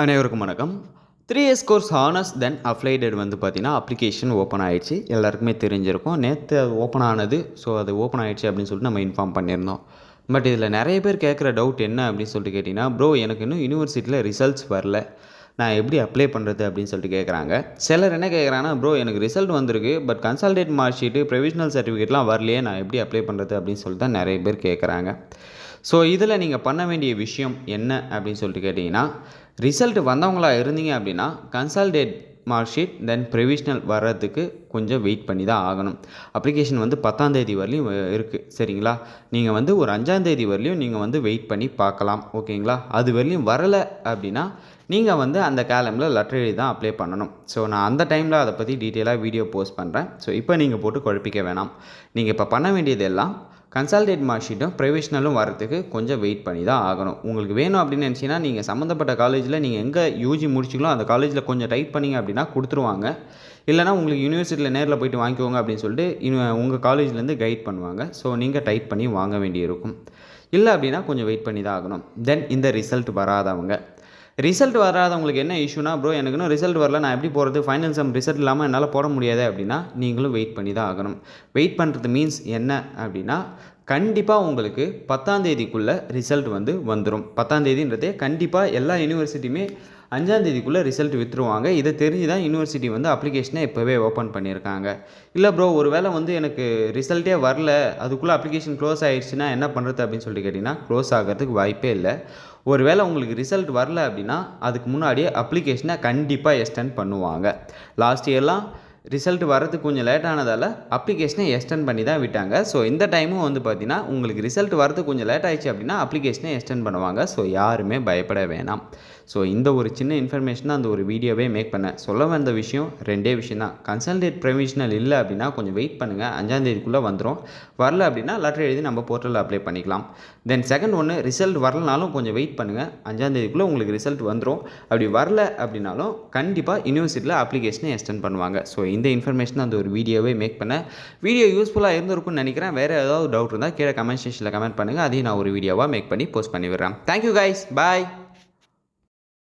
அனைவருக்கும் வணக்கம். 3 years course honours தென் அப்ளைடட் வந்து பார்த்தீங்கன்னா, அப்ளிகேஷன் ஓப்பன் ஆயிடுச்சு. எல்லாருக்குமே தெரிஞ்சிருக்கும். நேத்து அது ஓப்பன் ஆனது. ஸோ, அது ஓப்பன் ஆயிடுச்சு அப்படின்னு சொல்லிட்டு நம்ம இன்ஃபார்ம் பண்ணியிருந்தோம். பட் இதில் நிறைய பேர் கேட்குற டவுட் என்ன அப்படின்னு சொல்லிட்டு கேட்டிங்கன்னா, ப்ரோ எனக்கு இன்னும் யூனிவர்சிட்டியில் ரிசல்ட்ஸ் வரல. நான் எப்படி அப்ளை பண்ணுறது அப்படின்னு சொல்லிட்டு கேட்குறாங்க. சிலர் என்ன கேட்குறாங்கன்னா, ப்ரோ எனக்கு ரிசல்ட் வந்திருக்கு. But consolidated mark sheet, provisional சர்டிஃபிகேட்லாம் வரலையே. நான் எப்படி அப்ளை பண்ணுறது அப்படின்னு சொல்லிட்டு தான் நிறைய பேர் கேட்குறாங்க. ஸோ, இதில் நீங்கள் பண்ண வேண்டிய விஷயம் என்ன அப்படின்னு சொல்லிட்டு கேட்டிங்கன்னா, ரிசல்ட் வந்தவங்களா இருந்தீங்க அப்படின்னா, கன்சால்டேட் மார்க் ஷீட் தென் ப்ரொவிஷனல் வர்றதுக்கு கொஞ்சம் வெயிட் பண்ணி தான் ஆகணும். அப்ளிகேஷன் வந்து 10ஆம் தேதி வரலையும் இருக்குது. சரிங்களா? நீங்கள் வந்து ஒரு 5ஆம் தேதி வரலையும் நீங்கள் வந்து வெயிட் பண்ணி பார்க்கலாம். ஓகேங்களா? அது வரலையும் வரலை அப்படின்னா, நீங்கள் வந்து அந்த காலமில் லெட்டர் எழுதி தான் அப்ளை பண்ணணும். ஸோ, நான் அந்த டைமில் அதை பற்றி டீட்டெயிலாக வீடியோ போஸ்ட் பண்ணுறேன். ஸோ, இப்போ நீங்கள் போட்டு குழப்பிக்க வேணாம். நீங்கள் இப்போ பண்ண வேண்டியது எல்லாம் கன்சால்டேட் மார்க் ஷீட்டும் ப்ரொவிஷனலும் வரத்துக்கு கொஞ்சம் வெயிட் பண்ணி தான் ஆகணும். உங்களுக்கு வேணும் அப்படின்னு நினச்சிங்கன்னா, நீங்கள் சம்மந்தப்பட்ட காலேஜில் நீங்கள் எங்கே யூஜி முடிச்சிங்களோ அந்த காலேஜில் கொஞ்சம் டைப் பண்ணிங்க அப்படின்னா கொடுத்துருவாங்க. இல்லைனா உங்களுக்கு யூனிவர்சிட்டியில் நேரில் போய்ட்டு வாங்கிக்கோங்க அப்படின்னு சொல்லிட்டு உங்கள் காலேஜ்லேருந்து கைட் பண்ணுவாங்க. ஸோ, நீங்கள் டைப் பண்ணி வாங்க வேண்டியிருக்கும். இல்லை அப்படின்னா கொஞ்சம் வெயிட் பண்ணி தான் ஆகணும். தென் இந்த ரிசல்ட் வராதவங்க வராதவங்களுக்கு என்ன இஷ்யூனா, ப்ரோ எனக்கு இன்னும் ரிசல்ட் வரல, நான் எப்படி போகிறது, ஃபைனல் செம் ரிசல்ட் இல்லாமல் என்னால் போட முடியாது அப்படின்னா, நீங்களும் வெயிட் பண்ணி தான் ஆகணும். வெயிட் பண்ணுறது மீன்ஸ் என்ன அப்படின்னா, கண்டிப்பாக உங்களுக்கு 10ஆம் தேதிக்குள்ளே ரிசல்ட் வந்து வந்துடும். 10ஆம் தேதின்றதே கண்டிப்பாக எல்லா யூனிவர்சிட்டியுமே 5ஆம் தேதிக்குள்ளே ரிசல்ட் விற்றுருவாங்க. இதை தெரிஞ்சு தான் யூனிவர்சிட்டி வந்து அப்ளிகேஷனை இப்போவே ஓப்பன் பண்ணியிருக்காங்க. இல்லை ப்ரோ ஒரு வேளை வந்து எனக்கு ரிசல்ட்டே வரல, அதுக்குள்ளே அப்ளிகேஷன் க்ளோஸ் ஆகிடுச்சுன்னா என்ன பண்ணுறது அப்படின்னு சொல்லிட்டு கேட்டிங்கன்னா, க்ளோஸ் ஆகிறதுக்கு வாய்ப்பே இல்லை. ஒரு வேளை உங்களுக்கு ரிசல்ட் வரல அப்படின்னா, அதுக்கு முன்னாடியே அப்ளிகேஷனை கண்டிப்பாக எக்ஸ்டெண்ட் பண்ணுவாங்க. லாஸ்ட் இயர்லாம் ரிசல்ட் வரதுக்கு கொஞ்சம் லேட் ஆனதால் அப்ளிகேஷனை எக்ஸ்டெண்ட் பண்ணி தான் விட்டாங்க. ஸோ, இந்த டைமும் வந்து பார்த்தீங்கன்னா, உங்களுக்கு ரிசல்ட் வரதுக்கு கொஞ்சம் லேட் ஆயிடுச்சு அப்படின்னா அப்ளிகேஷனை எக்ஸ்டெண்ட் பண்ணுவாங்க. ஸோ, யாருமே பயப்பட வேணாம். ஸோ, இந்த ஒரு சின்ன இன்ஃபர்மேஷன் தான் அந்த ஒரு வீடியோவே மேக் பண்ணேன். சொல்ல வந்த விஷயம் 2 விஷயம் தான். கன்சல்டேட் ப்ரொவிஷனல் இல்லை அப்படின்னா கொஞ்சம் வெயிட் பண்ணுங்கள். 5ஆம் தேதிக்குள்ளே வந்துடும். வரல அப்படின்னா லெட்டர் எழுதி நம்ம போர்ட்டலில் அப்ளை பண்ணிக்கலாம். தென் செகண்ட் ஒன்று, ரிசல்ட் வரலனாலும் கொஞ்சம் வெயிட் பண்ணுங்கள். 5ஆம் தேதிக்குள்ளே உங்களுக்கு ரிசல்ட் வந்துடும். அப்படி வரல அப்படின்னாலும் கண்டிப்பாக யூனிவர்சிட்டியில் அப்ளிகேஷனை எக்ஸ்டெண்ட் பண்ணுவாங்க. ஸோ, இந்த இன்ஃபர்மேஷன் அந்த ஒரு வீடியோவே மேக் பண்ணேன். வீடியோ யூஸ்ஃபுல்லாக இருந்திருக்கும்னு நினைக்கிறேன். வேறு ஏதாவது டவுட் இருந்தால் கீழே கமெண்ட் செக்ஷனில் கமெண்ட் பண்ணுங்கள். அதையும் நான் ஒரு வீடியோவாக மேக் பண்ணி போஸ்ட் பண்ணி விடுறேன். தேங்க்யூ கைஸ், பாய்.